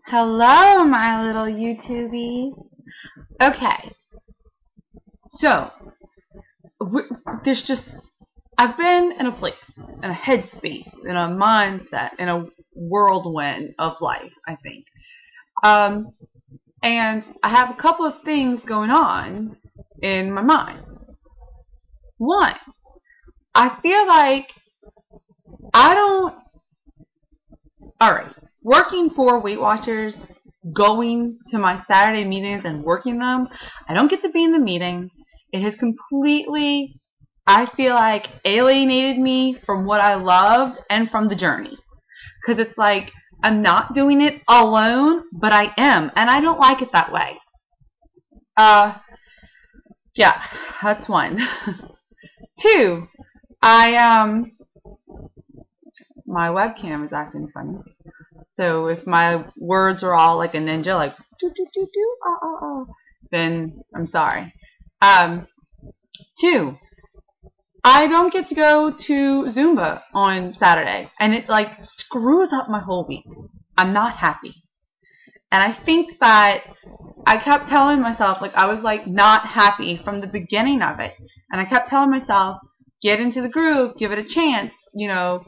Hello, my little YouTubies. Okay, so I've been in a place, in a headspace, in a mindset, in a whirlwind of life, I think. And I have a couple of things going on in my mind. One, I feel like alright, working for Weight Watchers, going to my Saturday meetings and working them, I don't get to be in the meeting. It has completely, I feel like, alienated me from what I loved and from the journey. Because it's like, I'm not doing it alone, but I am, and I don't like it that way. Yeah, that's one. Two, my webcam is acting funny. So if my words are all like a ninja, like do do do do, then I'm sorry. Two, I don't get to go to Zumba on Saturday, and it like screws up my whole week. I'm not happy. And I think that I kept telling myself, like, I was like not happy from the beginning of it. And I kept telling myself, get into the groove, give it a chance, you know.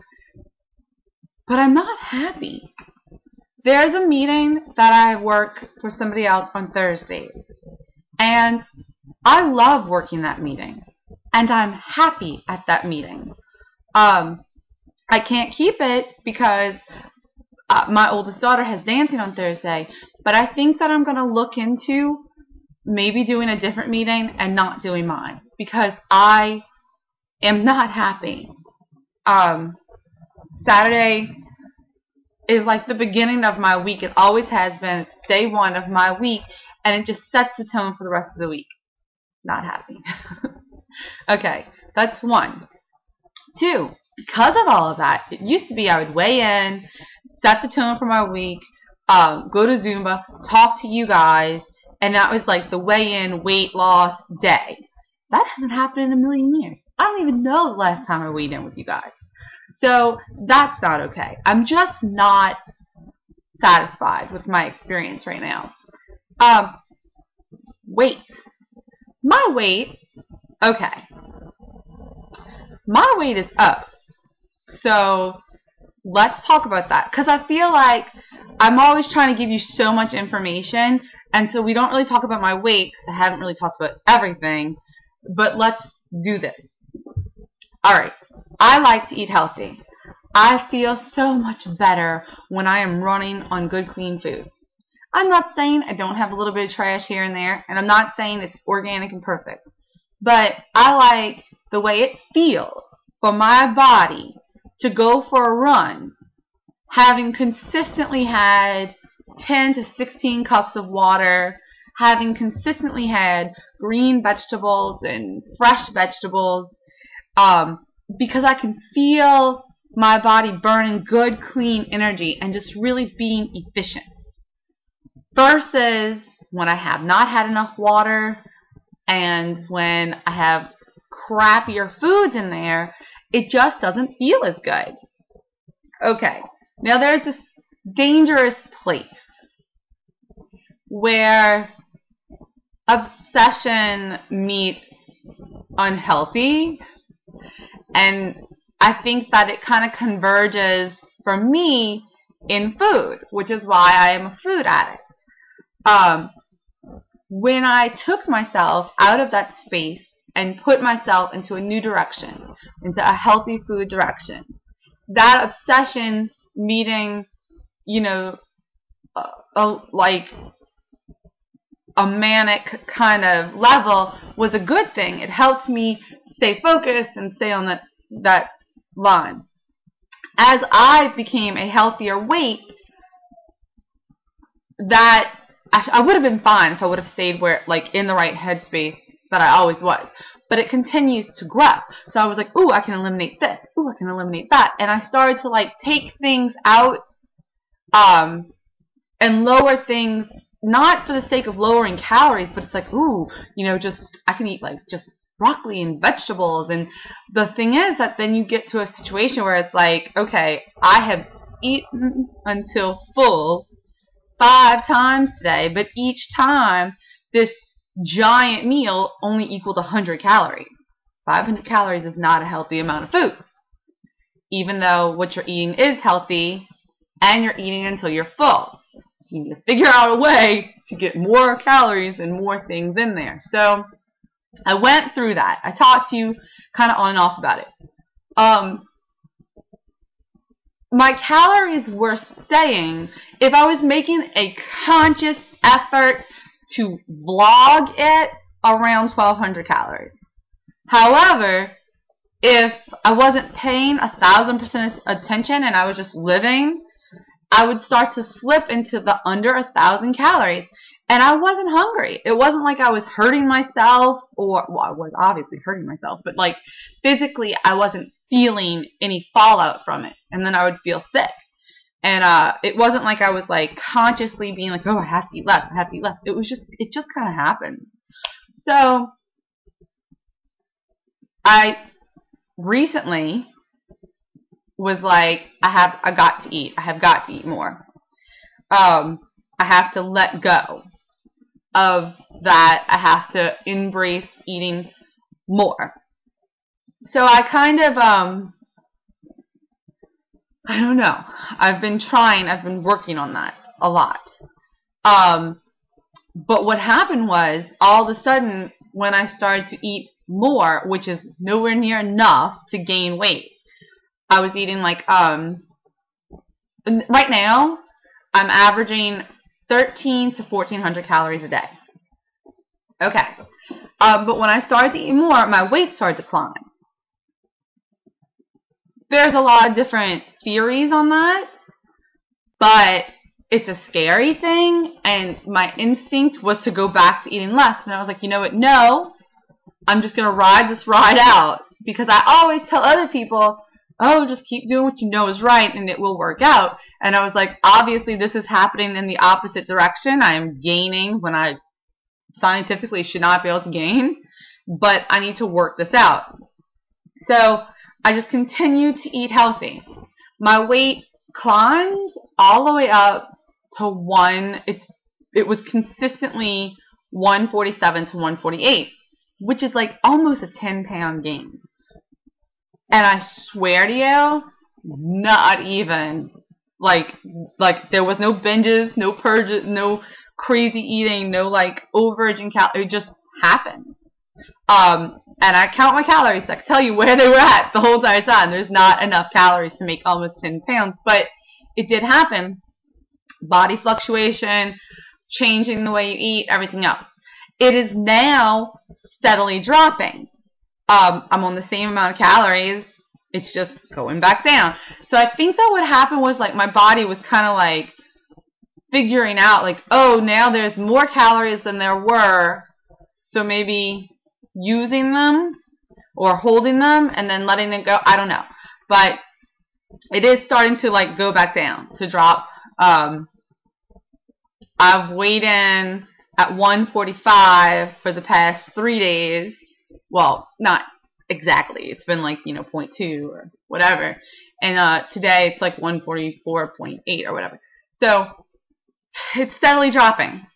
But I'm not happy. There's a meeting that I work for somebody else on Thursdays. And I love working that meeting. And I'm happy at that meeting. I can't keep it because my oldest daughter has dancing on Thursday. But I think that I'm going to look into maybe doing a different meeting and not doing mine. Because I am not happy. Saturday is like the beginning of my week. It always has been. It's day one of my week, and it just sets the tone for the rest of the week. Not happy. Okay, that's one. Two, because of all of that, it used to be I would weigh in, set the tone for my week, go to Zumba, talk to you guys, and that was like the weigh-in weight loss day. That hasn't happened in a million years. I don't even know the last time I weighed in with you guys. So that's not okay. I'm just not satisfied with my experience right now. Weight. My weight, okay. My weight is up. So let's talk about that. Because I feel like I'm always trying to give you so much information. And so we don't really talk about my weight because I haven't really talked about everything. But let's do this. Alright. I like to eat healthy. I feel so much better when I am running on good, clean food. I'm not saying I don't have a little bit of trash here and there, and I'm not saying it's organic and perfect. But I like the way it feels for my body to go for a run, having consistently had 10 to 16 cups of water, having consistently had green vegetables and fresh vegetables, because I can feel my body burning good, clean energy and just really being efficient. Versus when I have not had enough water and when I have crappier foods in there, it just doesn't feel as good. Okay, now there's this dangerous place where obsession meets unhealthy. And I think that it kind of converges for me in food, which is why I am a food addict. When I took myself out of that space and put myself into a new direction, into a healthy food direction, that obsession meeting, you know, like a manic kind of level was a good thing. It helped me stay focused and stay on that line. As I became a healthier weight, that I would have been fine if I would have stayed where, like, in the right headspace that I always was. But it continues to grow. So I was like, ooh, I can eliminate this. Ooh, I can eliminate that. And I started to, like, take things out and lower things, not for the sake of lowering calories, but it's like, ooh, you know, just, I can eat, like, just broccoli and vegetables. And the thing is that then you get to a situation where it's like, okay, I have eaten until full, 5 times today, but each time this giant meal only equaled 100 calories. 500 calories is not a healthy amount of food, even though what you're eating is healthy and you're eating until you're full. So you need to figure out a way to get more calories and more things in there. So I went through that. I talked to you kind of on and off about it. My calories were staying if I was making a conscious effort to vlog it around 1,200 calories. However, if I wasn't paying 1,000% attention and I was just living, I would start to slip into the under 1,000 calories. And I wasn't hungry. It wasn't like I was hurting myself or, well, I was obviously hurting myself, but like physically I wasn't feeling any fallout from it. And then I would feel sick. And it wasn't like I was like consciously being like, oh, I have to eat less, I have to eat less. It just kind of happened. So I recently was like, I have got to eat more. I have to let go of that. I have to embrace eating more. So I kind of, I don't know. I've been working on that a lot. But what happened was, all of a sudden, when I started to eat more, which is nowhere near enough to gain weight, I was eating like, right now, I'm averaging 1,300 to 1,400 calories a day. Okay. But when I started to eat more, my weight started to climb. There's a lot of different theories on that, but it's a scary thing, and my instinct was to go back to eating less. And I was like, you know what? No, I'm just going to ride this ride out, because I always tell other people, oh, just keep doing what you know is right and it will work out. And I was like, obviously this is happening in the opposite direction. I am gaining when I scientifically should not be able to gain, but I need to work this out. So I just continued to eat healthy. My weight climbed all the way up to it was consistently 147 to 148, which is like almost a 10-pound gain. And I swear to you, not even, like there was no binges, no purges, no crazy eating, no like overage in calories. It just happened. And I count my calories, so I can tell you where they were at the whole entire time. There's not enough calories to make almost 10 pounds, but it did happen. Body fluctuation, changing the way you eat, everything else. It is now steadily dropping. I'm on the same amount of calories. It's just going back down. So I think that what happened was like my body was kind of like figuring out like, oh, now there's more calories than there were. So maybe using them or holding them and then letting it go. I don't know. But it is starting to like go back down, to drop. I've weighed in at 145 for the past 3 days. Well, not exactly. It's been like, 0.2 or whatever. And today it's like 144.8 or whatever. So it's steadily dropping.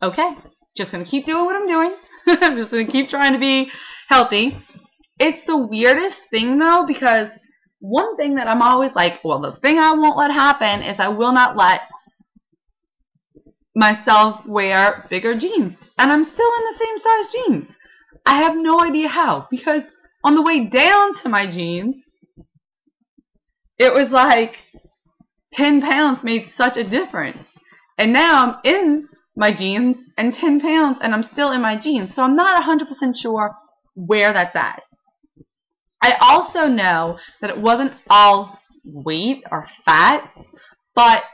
Okay. Just going to keep doing what I'm doing. I'm just going to keep trying to be healthy. It's the weirdest thing though, because one thing that I'm always like, well, the thing I won't let happen is I will not let myself wear bigger jeans. And I'm still in the same size jeans. I have no idea how, because on the way down to my jeans, it was like 10 pounds made such a difference. And now I'm in my jeans and 10 pounds and I'm still in my jeans. So I'm not 100% sure where that's at. I also know that it wasn't all weight or fat, but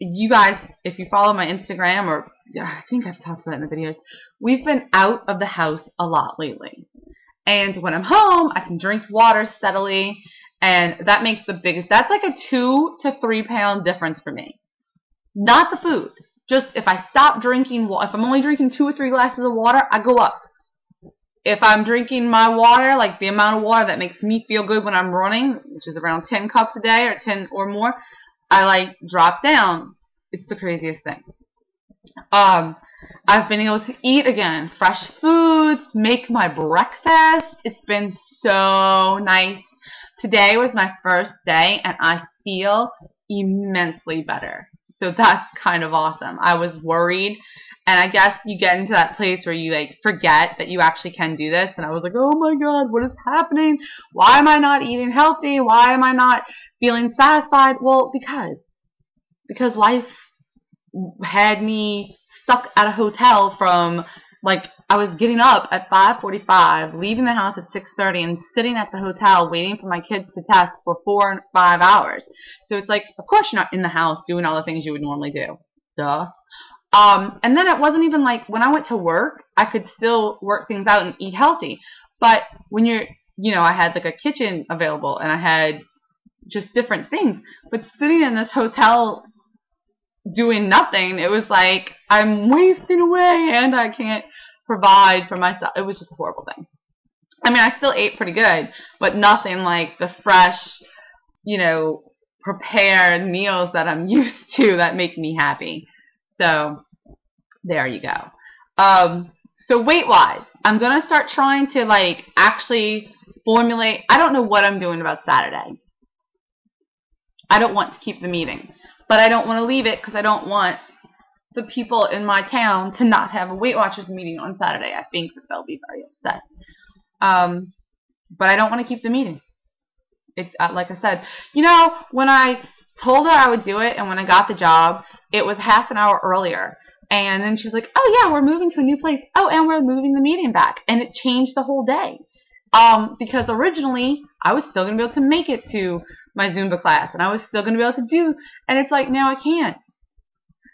you guys, if you follow my Instagram, or I think I've talked about it in the videos, we've been out of the house a lot lately. And when I'm home, I can drink water steadily, and that makes the biggest, that's like a 2 to 3 pound difference for me. Not the food. Just if I stop drinking, if I'm only drinking 2 or 3 glasses of water, I go up. If I'm drinking my water, like the amount of water that makes me feel good when I'm running, which is around 10 cups a day or 10 or more, I like drop down. It's the craziest thing. I've been able to eat again, fresh foods, make my breakfast. It's been so nice. Today was my first day and I feel immensely better. So that's kind of awesome. I was worried, and I guess you get into that place where you like forget that you actually can do this, and I was like, oh my god, what is happening? Why am I not eating healthy? Why am I not feeling satisfied? Well, because life had me stuck at a hotel from, like, I was getting up at 5:45, leaving the house at 6:30, and sitting at the hotel waiting for my kids to test for 4 and 5 hours. So it's like, of course you're not in the house doing all the things you would normally do. Duh. And then it wasn't even like, when I went to work, I could still work things out and eat healthy. But when you're, you know, I had like a kitchen available, and I had just different things. But sitting in this hotel doing nothing, it was like I'm wasting away and I can't provide for myself. It was just a horrible thing. I mean, I still ate pretty good, but nothing like the fresh, you know, prepared meals that I'm used to that make me happy. So there you go. So weight-wise, I'm gonna start trying to like actually formulate. I don't know what I'm doing about Saturday. I don't want to keep the meeting. But I don't want to leave it because I don't want the people in my town to not have a Weight Watchers meeting on Saturday. I think that they'll be very upset. But I don't want to keep the meeting. It's like I said, you know, when I told her I would do it and when I got the job, it was half an hour earlier. And then she was like, oh yeah, we're moving to a new place. Oh, and we're moving the meeting back. And it changed the whole day. Because originally I was still going to be able to make it to my Zumba class, and I was still going to be able to do, and it's like, now I can't.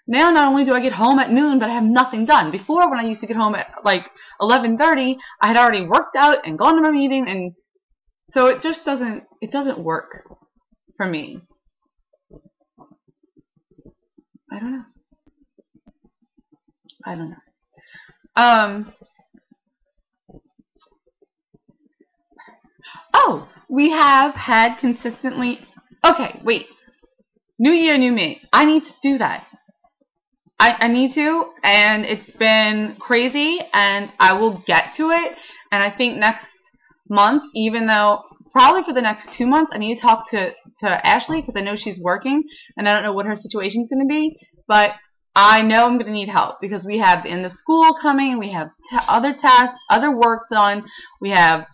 Now not only do I get home at noon, but I have nothing done. Before, when I used to get home at like 11:30, I had already worked out and gone to my meeting, and so it just doesn't work for me. I don't know. Oh, we have had consistently, okay, wait, new year, new me. I need to do that. I need to, and it's been crazy, and I will get to it, and I think next month, even though, probably for the next 2 months, I need to talk to Ashley, because I know she's working, and I don't know what her situation is going to be, but I know I'm going to need help, because we have the end of school coming, we have other tests, other work done, we have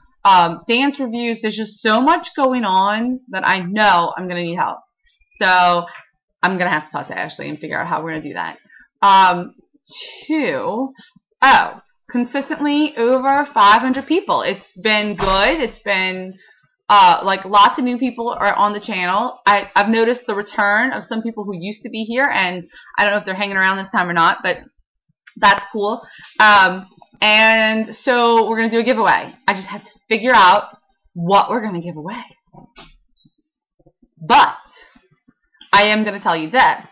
dance reviews. There's just so much going on that I know I'm going to need help. So I'm going to have to talk to Ashley and figure out how we're going to do that. Consistently over 500 people. It's been good. It's been like lots of new people are on the channel. I've noticed the return of some people who used to be here, and I don't know if they're hanging around this time or not, but that's cool. And so we're going to do a giveaway. I just have to figure out what we're going to give away. But I am going to tell you this.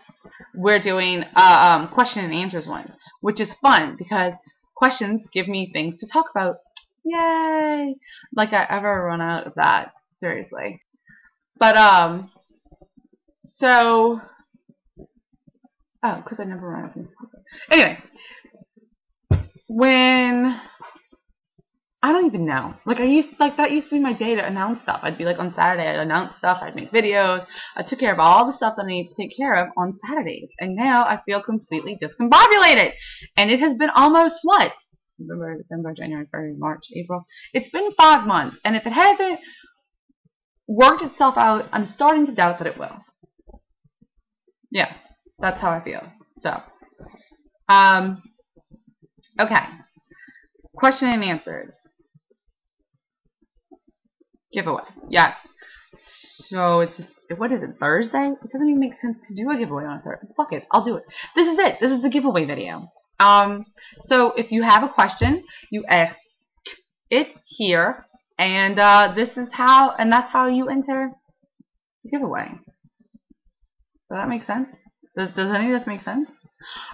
We're doing a question and answers one, which is fun because questions give me things to talk about. Yay! Like I ever run out of that, seriously. But, so, oh, because I never run out of things. Anyway. When, I don't even know. Like that used to be my day to announce stuff. I'd be like on Saturday, I'd announce stuff, I'd make videos, I took care of all the stuff that I need to take care of on Saturdays. And now I feel completely discombobulated. And it has been almost what? November, December, January, February, March, April. It's been 5 months. And if it hasn't worked itself out, I'm starting to doubt that it will. Yeah, that's how I feel. So, okay. Question and answers. Giveaway. Yeah. So it's, what is it, Thursday? It doesn't even make sense to do a giveaway on a Thursday. Fuck it, I'll do it. This is it. This is the giveaway video. So if you have a question, you ask it here, and this is how, and that's how you enter the giveaway. Does that make sense? Does any of this make sense?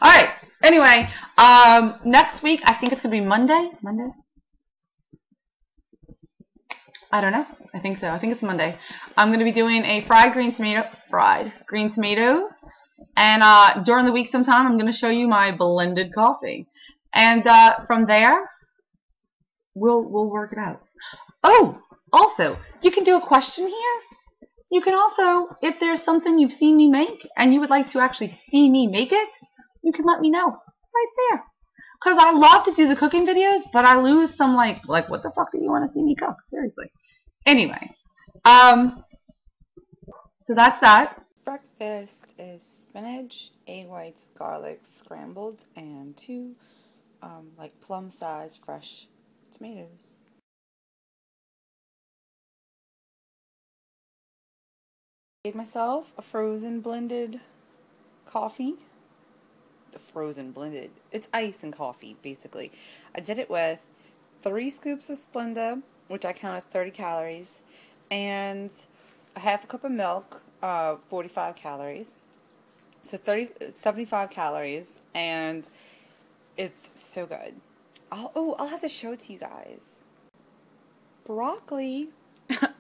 Alright, anyway, next week, I think it's going to be Monday? Monday? I don't know. I think so. I think it's Monday. I'm going to be doing a fried green tomato, And during the week sometime, I'm going to show you my blended coffee. And from there, we'll work it out. Oh, also, you can do a question here. You can also, if there's something you've seen me make and you would like to actually see me make it, you can let me know right there. Because I love to do the cooking videos, but I lose some like what the fuck do you want to see me cook? Seriously. Anyway, so that's that. Breakfast is spinach, egg whites, garlic scrambled, and 2 like plum-sized fresh tomatoes. Made myself a frozen blended coffee. Frozen blended. It's ice and coffee, basically. I did it with 3 scoops of Splenda, which I count as 30 calories, and a half a cup of milk, 45 calories. So 75 calories, and it's so good. I'll have to show it to you guys. Broccoli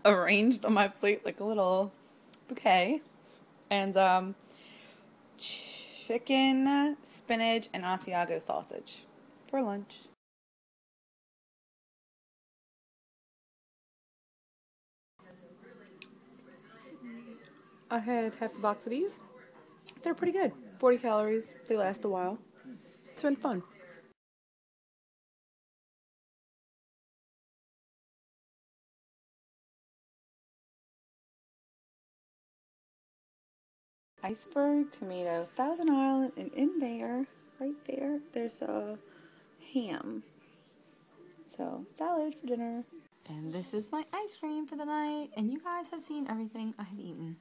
arranged on my plate like a little bouquet, and chicken, spinach, and Asiago sausage for lunch. I had half a box of these. They're pretty good. 40 calories. They last a while. It's been fun. Iceberg, tomato, Thousand Island, and in there, right there, there's a ham. So, salad for dinner. And this is my ice cream for the night. And you guys have seen everything I have eaten.